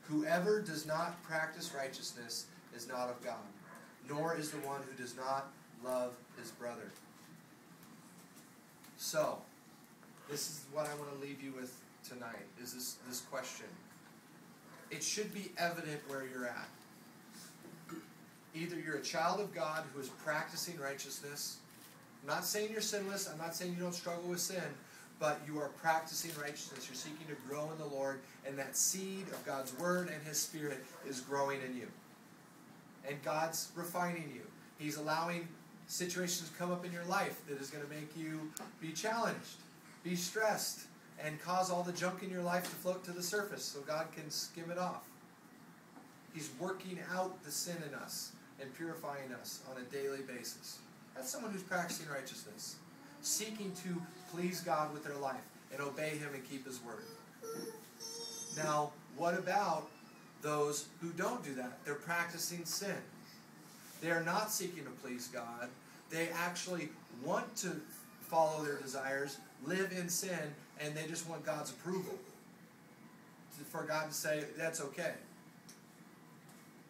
Whoever does not practice righteousness is not of God, nor is the one who does not love his brother. So, this is what I want to leave you with tonight, is this question. It should be evident where you're at. Either you're a child of God who is practicing righteousness. I'm not saying you're sinless. I'm not saying you don't struggle with sin. But you are practicing righteousness. You're seeking to grow in the Lord. And that seed of God's Word and His Spirit is growing in you. And God's refining you. He's allowing situations to come up in your life that is going to make you be challenged, be stressed, and cause all the junk in your life to float to the surface so God can skim it off. He's working out the sin in us and purifying us on a daily basis. That's someone who's practicing righteousness, seeking to please God with their life and obey Him and keep His Word. Now, what about those who don't do that? They're practicing sin. They are not seeking to please God. They actually want to follow their desires, live in sin, and they just want God's approval. For God to say, that's okay.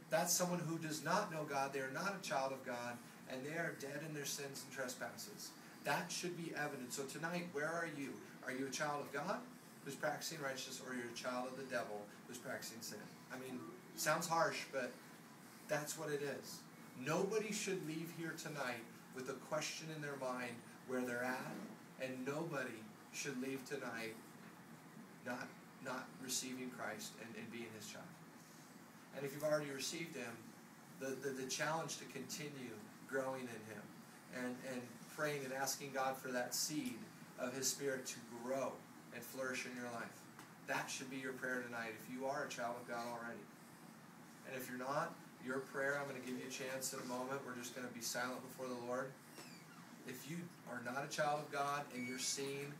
That's someone who does not know God. They are not a child of God, and they are dead in their sins and trespasses. That should be evident. So tonight, where are you? Are you a child of God who's practicing righteousness, or you're a child of the devil who's practicing sin? I mean, it sounds harsh, but that's what it is. Nobody should leave here tonight with a question in their mind where they're at, and nobody should leave tonight not receiving Christ and being His child. And if you've already received Him, the challenge to continue growing in Him and praying and asking God for that seed of His Spirit to grow and flourish in your life. That should be your prayer tonight if you are a child of God already. And if you're not, your prayer, I'm going to give you a chance in a moment. We're just going to be silent before the Lord. If you are not a child of God and you're seeing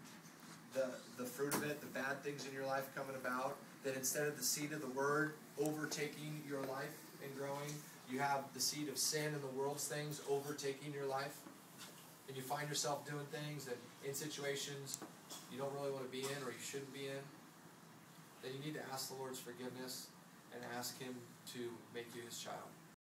the fruit of it, the bad things in your life coming about, then instead of the seed of the Word overtaking your life and growing, you have the seed of sin and the world's things overtaking your life, and you find yourself doing things that in situations you don't really want to be in or you shouldn't be in, then you need to ask the Lord's forgiveness and ask Him to make you His child.